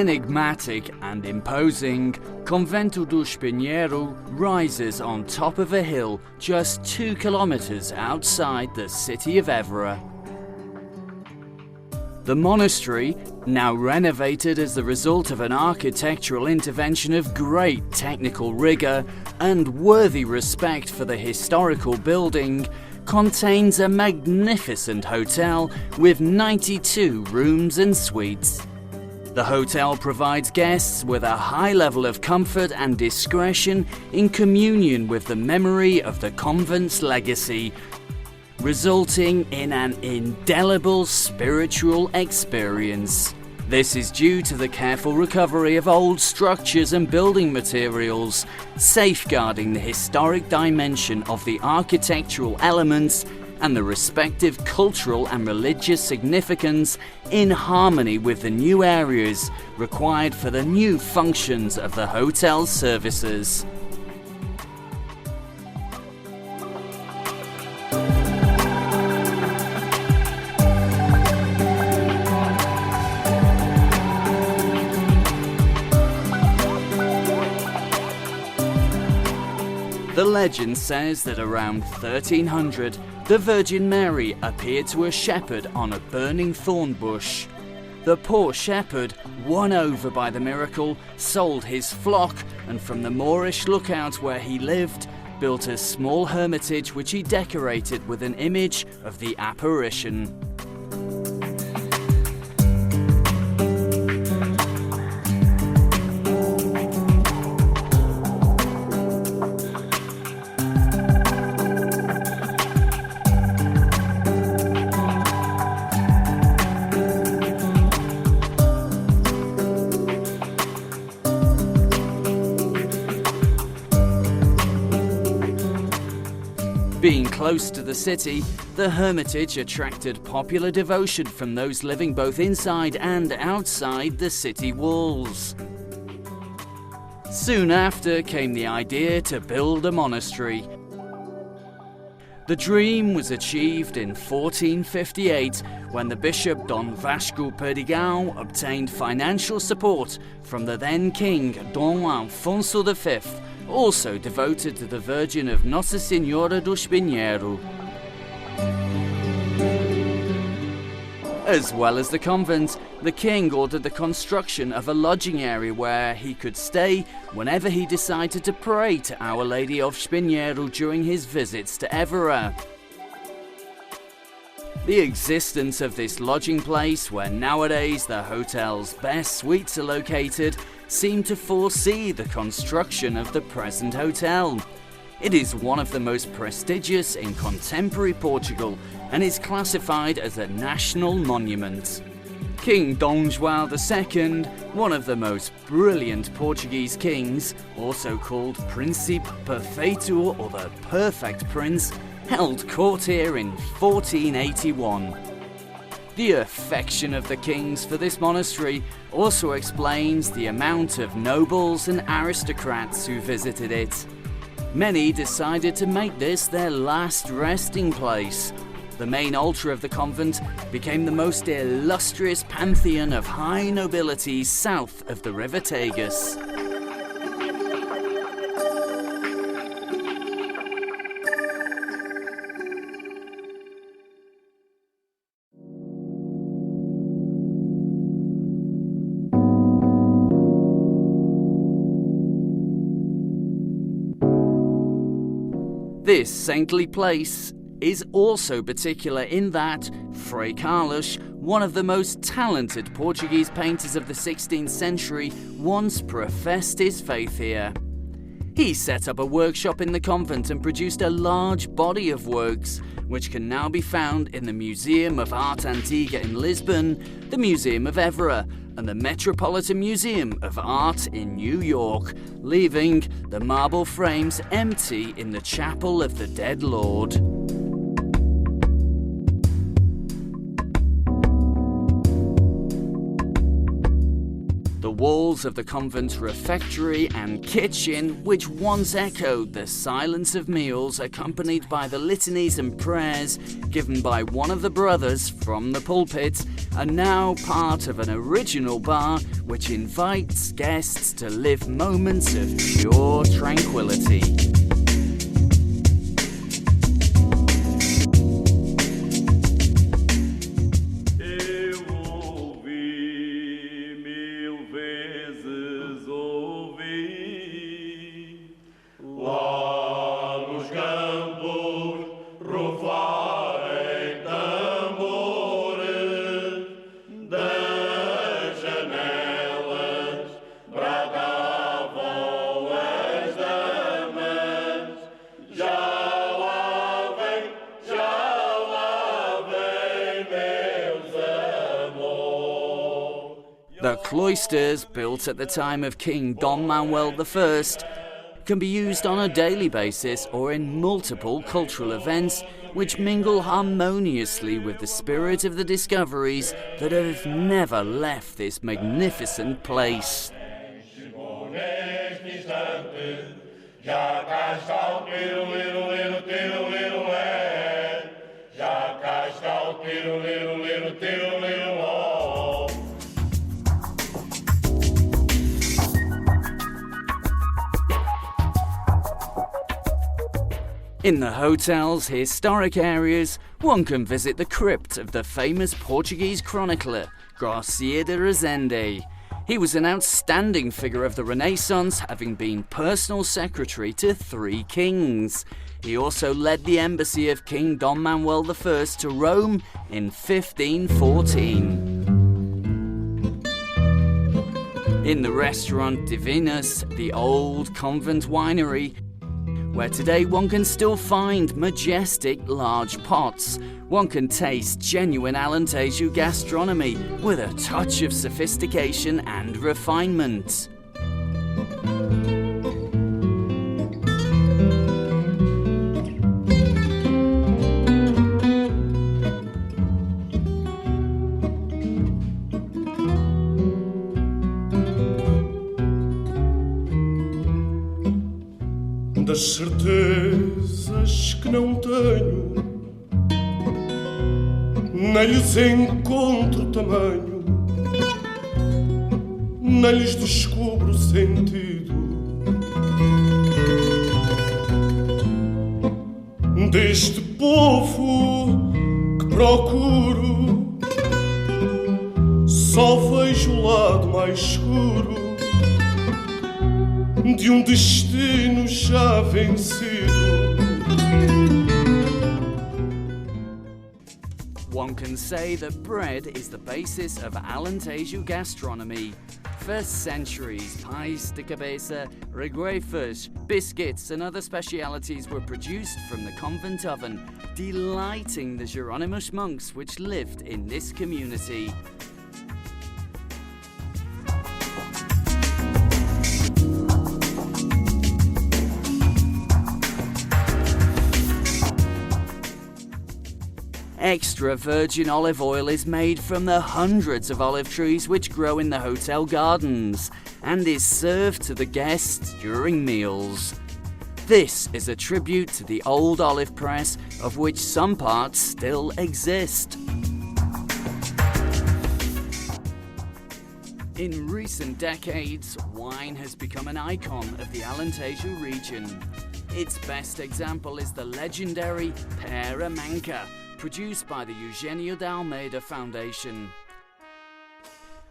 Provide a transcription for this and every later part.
Enigmatic and imposing, Convento do Espinheiro rises on top of a hill just 2 kilometers outside the city of Évora. The monastery, now renovated as the result of an architectural intervention of great technical rigour and worthy respect for the historical building, contains a magnificent hotel with 92 rooms and suites. The hotel provides guests with a high level of comfort and discretion in communion with the memory of the convent's legacy, resulting in an indelible spiritual experience. This is due to the careful recovery of old structures and building materials, safeguarding the historic dimension of the architectural elements and the respective cultural and religious significance in harmony with the new areas required for the new functions of the hotel's services. The legend says that around 1300, the Virgin Mary appeared to a shepherd on a burning thorn bush. The poor shepherd, won over by the miracle, sold his flock and from the Moorish lookout where he lived, built a small hermitage which he decorated with an image of the apparition. Being close to the city, the hermitage attracted popular devotion from those living both inside and outside the city walls. Soon after came the idea to build a monastery. The dream was achieved in 1458 when the Bishop Dom Vasco Perdigão obtained financial support from the then King Dom Afonso V, also devoted to the Virgin of Nossa Senhora do Espinheiro. As well as the convent, the king ordered the construction of a lodging area where he could stay whenever he decided to pray to Our Lady of Espinheiro during his visits to Évora. The existence of this lodging place, where nowadays the hotel's best suites are located, seemed to foresee the construction of the present hotel. It is one of the most prestigious in contemporary Portugal and is classified as a national monument. King Dom João II, one of the most brilliant Portuguese kings, also called Príncipe Perfeito or the Perfect Prince, held court here in 1481. The affection of the kings for this monastery also explains the amount of nobles and aristocrats who visited it. Many decided to make this their last resting place. The main altar of the convent became the most illustrious pantheon of high nobility south of the River Tagus. This saintly place is also particular in that Frei Carlos, one of the most talented Portuguese painters of the 16th century, once professed his faith here. He set up a workshop in the convent and produced a large body of works, which can now be found in the Museum of Art Antiga in Lisbon, the Museum of Évora, and the Metropolitan Museum of Art in New York, leaving the marble frames empty in the Chapel of the Dead Lord. The walls of the convent's refectory and kitchen, which once echoed the silence of meals accompanied by the litanies and prayers given by one of the brothers from the pulpit, are now part of an original bar which invites guests to live moments of pure tranquility. The cloisters, built at the time of King Dom Manuel I, can be used on a daily basis or in multiple cultural events which mingle harmoniously with the spirit of the discoveries that have never left this magnificent place. In the hotel's historic areas, one can visit the crypt of the famous Portuguese chronicler, Garcia de Rezende. He was an outstanding figure of the Renaissance, having been personal secretary to 3 kings. He also led the embassy of King Dom Manuel I to Rome in 1514. In the restaurant Divinus, the old convent winery, where today one can still find majestic large pots, one can taste genuine Alentejo gastronomy with a touch of sophistication and refinement. Das certezas que não tenho, nem lhes encontro tamanho, nem lhes descubro sentido. Deste povo que procuro, só vejo o lado mais escuro de destino já vencido. One can say that bread is the basis of Alentejo gastronomy. For centuries, pies de cabeza, regueifas, biscuits and other specialities were produced from the convent oven, delighting the Hieronymus monks which lived in this community. Extra virgin olive oil is made from the hundreds of olive trees which grow in the hotel gardens and is served to the guests during meals. This is a tribute to the old olive press, of which some parts still exist. In recent decades, wine has become an icon of the Alentejo region. Its best example is the legendary Pera Manca, produced by the Eugenio de Almeida Foundation.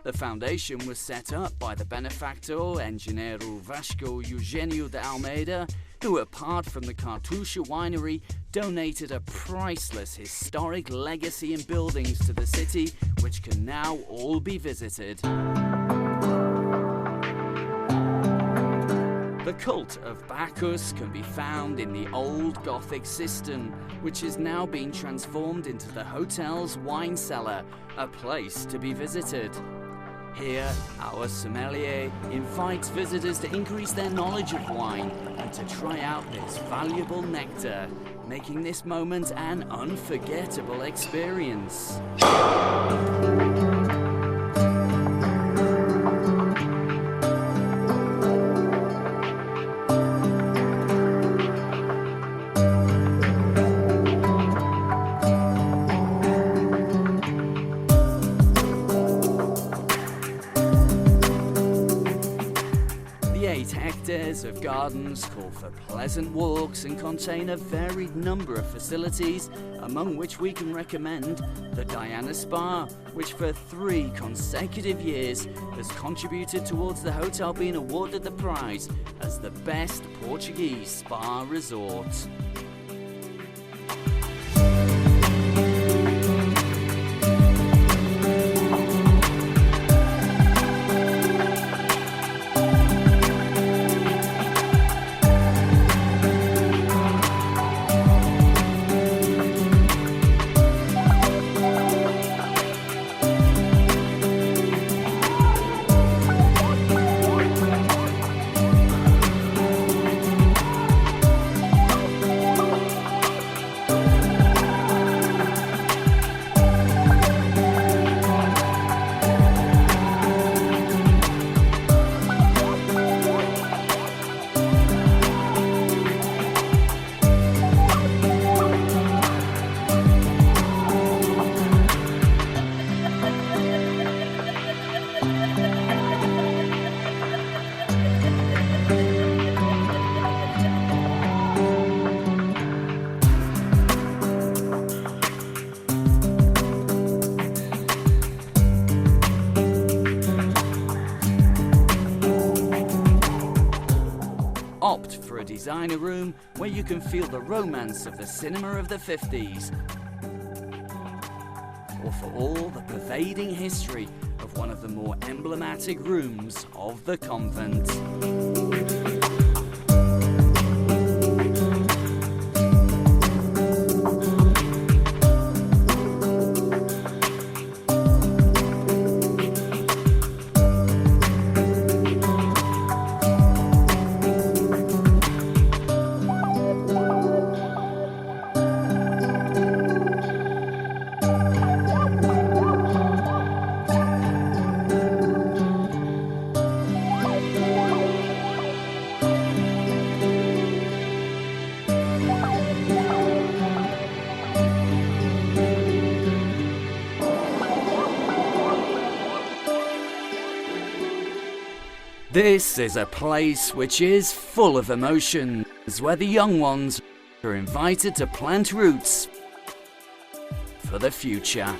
The foundation was set up by the benefactor Engenheiro Vasco Eugenio de Almeida, who, apart from the Cartucho winery, donated a priceless historic legacy and buildings to the city, which can now all be visited. The cult of Bacchus can be found in the old Gothic cistern, which has now been transformed into the hotel's wine cellar, a place to be visited. Here, our sommelier invites visitors to increase their knowledge of wine and to try out this valuable nectar, making this moment an unforgettable experience. gardens call for pleasant walks and contain a varied number of facilities, among which we can recommend the Diana Spa, which for 3 consecutive years has contributed towards the hotel being awarded the prize as the best Portuguese spa resort. Opt for a designer room where you can feel the romance of the cinema of the 50s, or for all the pervading history of one of the more emblematic rooms of the convent. This is a place which is full of emotions, where the young ones are invited to plant roots for the future.